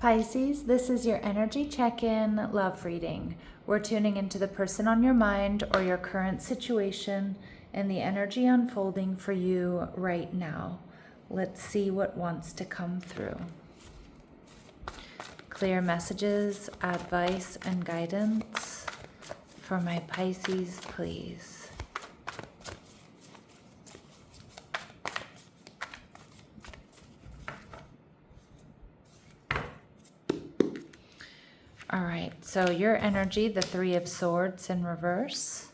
Pisces, this is your energy check-in love reading. We're tuning into the person on your mind or your current situation and the energy unfolding for you right now. Let's see what wants to come through. Clear messages, advice, and guidance for my Pisces, please. All right, so your energy, the Three of Swords in reverse.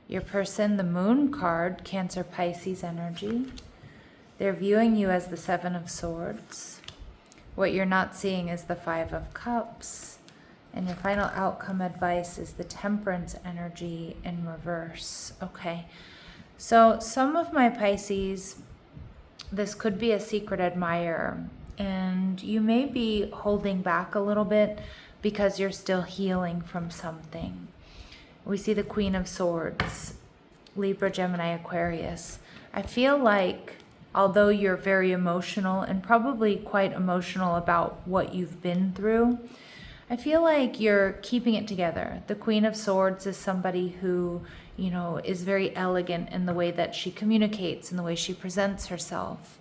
Your person, the Moon card, Cancer, Pisces energy. They're viewing you as the Seven of Swords. What you're not seeing is the Five of Cups. And your final outcome advice is the Temperance energy in reverse. Okay, so some of my Pisces, this could be a secret admirer. And you may be holding back a little bit because you're still healing from something. We see the Queen of Swords, Libra, Gemini, Aquarius. I feel like although you're very emotional and probably quite emotional about what you've been through, I feel like you're keeping it together. The Queen of Swords is somebody who, you know, is very elegant in the way that she communicates and the way she presents herself.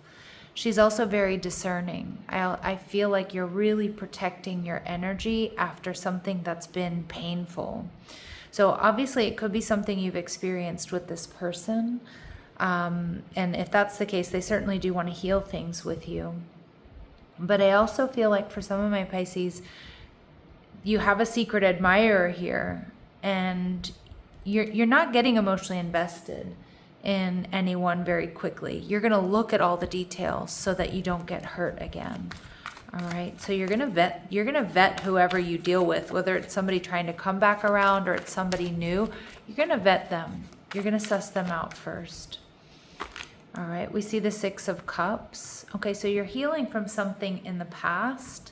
She's also very discerning. I feel like you're really protecting your energy after something that's been painful. So obviously it could be something you've experienced with this person. And if that's the case, they certainly do want to heal things with you. But I also feel like for some of my Pisces, you have a secret admirer here, and you're not getting emotionally invested in anyone very quickly. You're going to look at all the details so that you don't get hurt again. All right, so you're going to vet whoever you deal with, whether it's somebody trying to come back around or it's somebody new. You're going to vet them. You're going to suss them out first. All right, we see the Six of Cups. Okay, so you're healing from something in the past.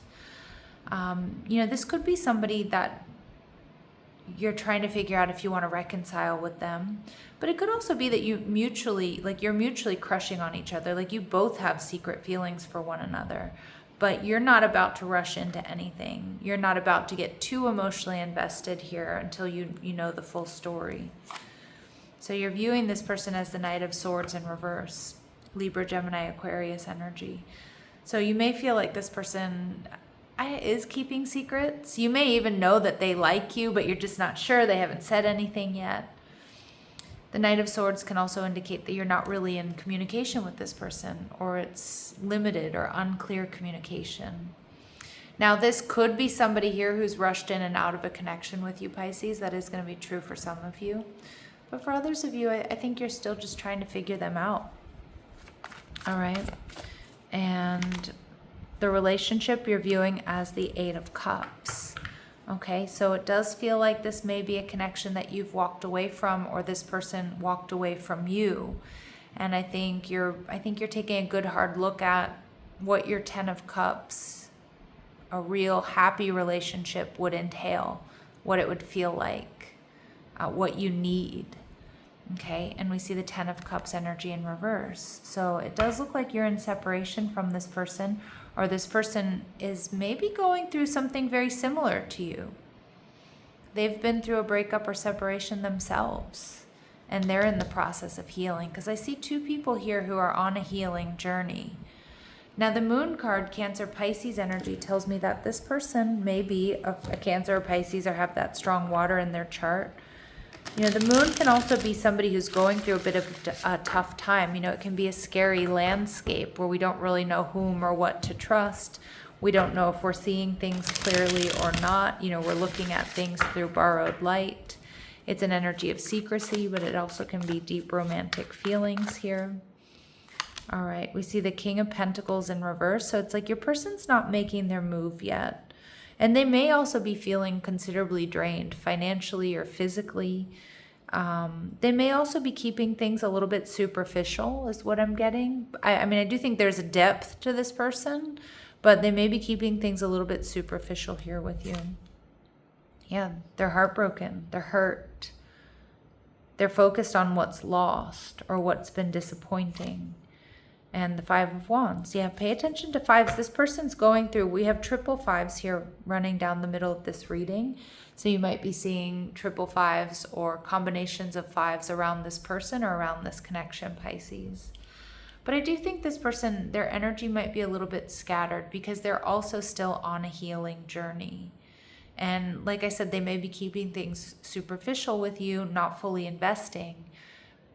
You know, this could be somebody that you're trying to figure out if you want to reconcile with them. But it could also be that you're mutually crushing on each other. Like you both have secret feelings for one another, but you're not about to rush into anything. You're not about to get too emotionally invested here until you know the full story. So you're viewing this person as the Knight of Swords in reverse, Libra, Gemini, Aquarius energy. So you may feel like this person is keeping secrets. You may even know that they like you, but you're just not sure. They haven't said anything yet. The Knight of Swords can also indicate that you're not really in communication with this person, or it's limited or unclear communication. Now, this could be somebody here who's rushed in and out of a connection with you, Pisces. That is going to be true for some of you. But for others of you, I think you're still just trying to figure them out. All right. And the relationship you're viewing as the Eight of Cups. Okay, so it does feel like this may be a connection that you've walked away from, or this person walked away from you. And I think you're taking a good hard look at what your Ten of Cups, a real happy relationship, would entail, what it would feel like, what you need. Okay, and we see the Ten of Cups energy in reverse. So it does look like you're in separation from this person, or this person is maybe going through something very similar to you. They've been through a breakup or separation themselves, and they're in the process of healing, because I see two people here who are on a healing journey. Now, the Moon card, Cancer, Pisces energy, tells me that this person may be a Cancer or Pisces or have that strong water in their chart. You know, the Moon can also be somebody who's going through a bit of a tough time. You know, it can be a scary landscape where we don't really know whom or what to trust. We don't know if we're seeing things clearly or not. You know, we're looking at things through borrowed light. It's an energy of secrecy, but it also can be deep romantic feelings here. All right, we see the King of Pentacles in reverse. So it's like your person's not making their move yet. And they may also be feeling considerably drained financially or physically. They may also be keeping things a little bit superficial, is what I'm getting. I mean, I do think there's a depth to this person, but they may be keeping things a little bit superficial here with you. Yeah, they're heartbroken. They're hurt. They're focused on what's lost or what's been disappointing. and the 5 of Wands. Yeah, pay attention to fives. This person's going through, we have triple fives here running down the middle of this reading. So you might be seeing triple fives or combinations of fives around this person or around this connection, Pisces. But I do think this person, their energy might be a little bit scattered because they're also still on a healing journey. And like I said, they may be keeping things superficial with you, not fully investing,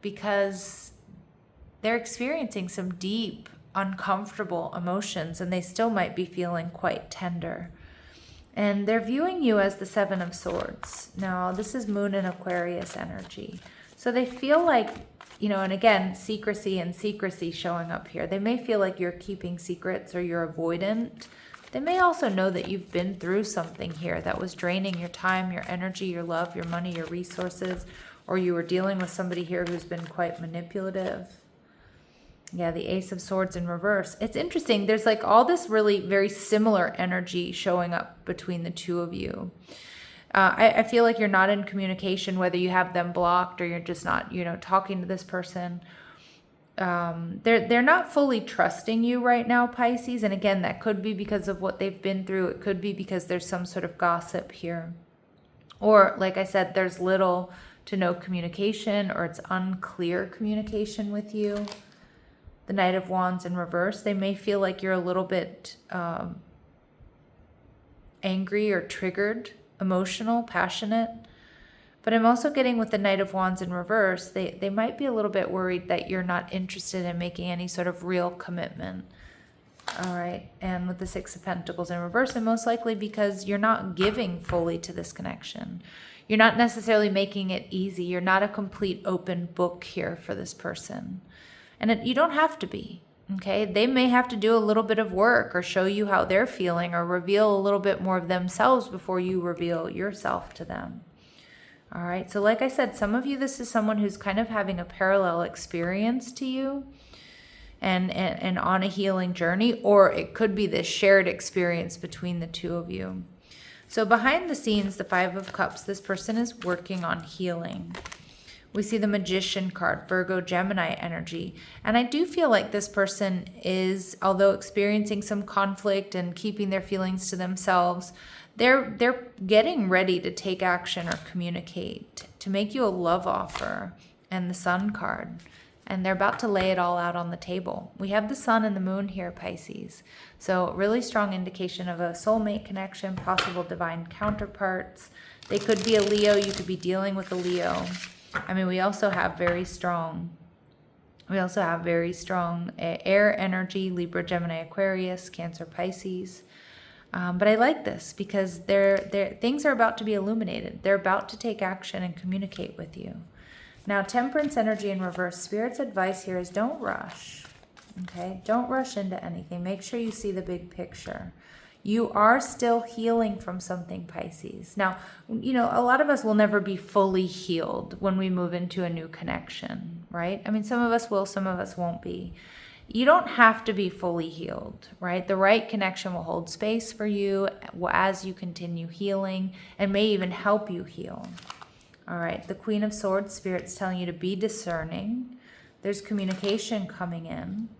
because they're experiencing some deep, uncomfortable emotions, and they still might be feeling quite tender. And they're viewing you as the 7 of Swords. Now, this is Moon and Aquarius energy. So they feel like, you know, and again, secrecy and secrecy showing up here. They may feel like you're keeping secrets or you're avoidant. They may also know that you've been through something here that was draining your time, your energy, your love, your money, your resources, or you were dealing with somebody here who's been quite manipulative. Yeah, the Ace of Swords in reverse. It's interesting. There's like all this really very similar energy showing up between the two of you. I feel like you're not in communication, whether you have them blocked or you're just not, you know, talking to this person. They're not fully trusting you right now, Pisces. And again, that could be because of what they've been through. It could be because there's some sort of gossip here. Or like I said, there's little to no communication, or it's unclear communication with you. The Knight of Wands in reverse. They may feel like you're a little bit angry or triggered, emotional, passionate. But I'm also getting with the Knight of Wands in reverse, they might be a little bit worried that you're not interested in making any sort of real commitment. All right. And with the 6 of Pentacles in reverse, and most likely because you're not giving fully to this connection. You're not necessarily making it easy. You're not a complete open book here for this person. And you don't have to be, okay? They may have to do a little bit of work or show you how they're feeling or reveal a little bit more of themselves before you reveal yourself to them. All right, so like I said, some of you, this is someone who's kind of having a parallel experience to you and on a healing journey, or it could be this shared experience between the two of you. So behind the scenes, the 5 of Cups, this person is working on healing. We see the Magician card, Virgo, Gemini energy. And I do feel like this person is, although experiencing some conflict and keeping their feelings to themselves, they're getting ready to take action or communicate, to make you a love offer, and the Sun card. And they're about to lay it all out on the table. We have the Sun and the Moon here, Pisces. So really strong indication of a soulmate connection, possible divine counterparts. They could be a Leo. You could be dealing with a Leo. I mean, we also have very strong air energy, Libra, Gemini, Aquarius, Cancer, Pisces. But I like this because things are about to be illuminated. They're about to take action and communicate with you. Now, Temperance energy in reverse. Spirit's advice here is don't rush. Okay? Don't rush into anything. Make sure you see the big picture. You are still healing from something, Pisces. Now, you know, a lot of us will never be fully healed when we move into a new connection, right? I mean, some of us will, some of us won't be. You don't have to be fully healed, right? The right connection will hold space for you as you continue healing and may even help you heal. All right, the Queen of Swords, Spirit's telling you to be discerning. There's communication coming in.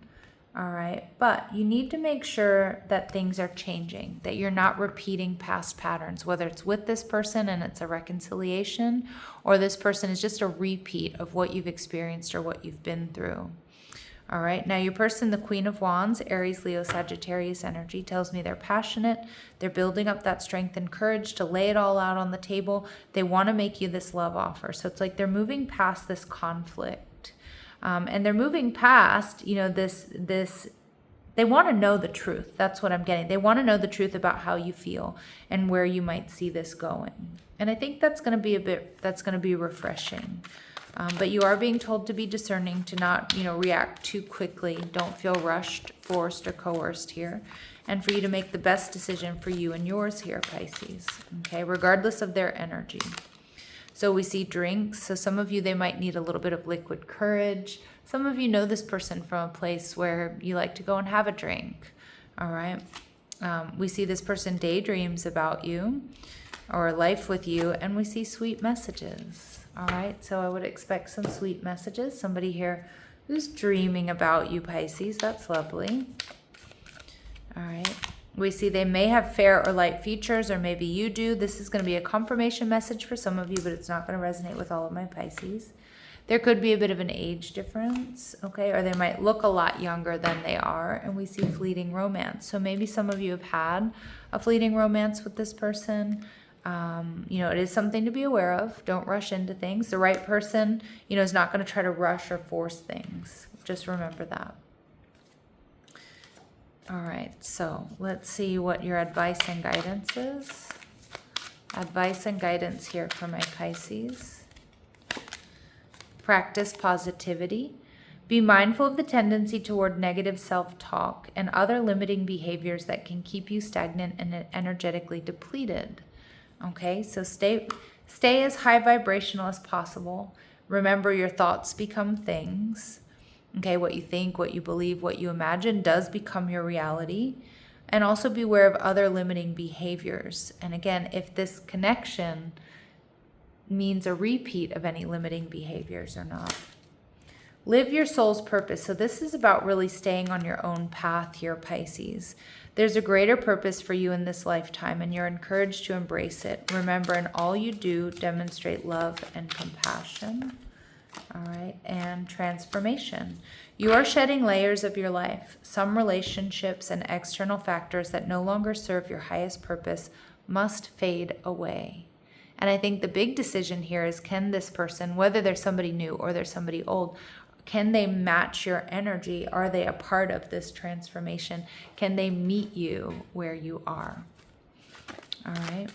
All right, but you need to make sure that things are changing, that you're not repeating past patterns, whether it's with this person and it's a reconciliation, or this person is just a repeat of what you've experienced or what you've been through. All right, now your person, the Queen of Wands, Aries, Leo, Sagittarius energy, tells me they're passionate. They're building up that strength and courage to lay it all out on the table. They want to make you this love offer. So it's like they're moving past this conflict. And they're moving past, you know, this, they want to know the truth. That's what I'm getting. They want to know the truth about how you feel and where you might see this going. And I think that's going to be refreshing. But you are being told to be discerning, to not, you know, react too quickly. Don't feel rushed, forced, or coerced here. And for you to make the best decision for you and yours here, Pisces. Okay, regardless of their energy. So we see drinks. So some of you, they might need a little bit of liquid courage. Some of you know this person from a place where you like to go and have a drink. All right. We see this person daydreams about you or life with you, and we see sweet messages. All right. So I would expect some sweet messages. Somebody here Who's dreaming about you, Pisces? That's lovely. All right. We see they may have fair or light features, or maybe you do. This is going to be a confirmation message for some of you, but it's not going to resonate with all of my Pisces. There could be a bit of an age difference, okay? Or they might look a lot younger than they are, and we see fleeting romance. So maybe some of you have had a fleeting romance with this person. You know, it is something to be aware of. Don't rush into things. The right person, you know, is not going to try to rush or force things. Just remember that. All right, so let's see what your advice and guidance is. Advice and guidance here for my Pisces. Practice positivity. Be mindful of the tendency toward negative self-talk and other limiting behaviors that can keep you stagnant and energetically depleted. Okay, so stay as high vibrational as possible. Remember, your thoughts become things. Okay, what you think, what you believe, what you imagine does become your reality. And also beware of other limiting behaviors. And again, if this connection means a repeat of any limiting behaviors or not. Live your soul's purpose. So this is about really staying on your own path here, Pisces. There's a greater purpose for you in this lifetime, and you're encouraged to embrace it. Remember, in all you do, demonstrate love and compassion. All right, and transformation. You are shedding layers of your life. Some relationships and external factors that no longer serve your highest purpose must fade away. And I think the big decision here is, can this person, whether they're somebody new or they're somebody old, can they match your energy? Are they a part of this transformation? Can they meet you where you are? All right.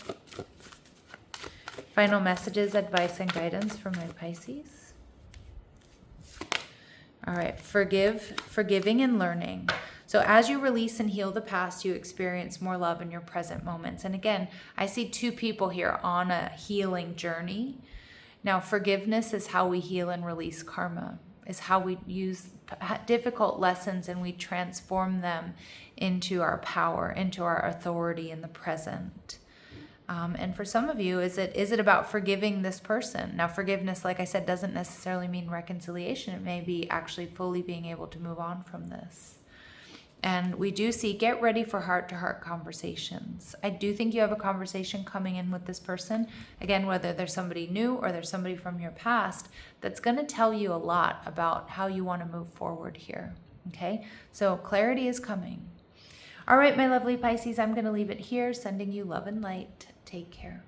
Final messages, advice, and guidance for my Pisces. All right. Forgiving and learning. So as you release and heal the past, you experience more love in your present moments. And again, I see two people here on a healing journey. Now, forgiveness is how we heal and release karma, is how we use difficult lessons and we transform them into our power, into our authority in the present. And for some of you, is it about forgiving this person? Now, forgiveness, like I said, doesn't necessarily mean reconciliation. It may be actually fully being able to move on from this. And we do see, get ready for heart-to-heart conversations. I do think you have a conversation coming in with this person. Again, whether there's somebody new or there's somebody from your past, that's going to tell you a lot about how you want to move forward here. Okay, so clarity is coming. All right, my lovely Pisces, I'm going to leave it here, sending you love and light. Take care.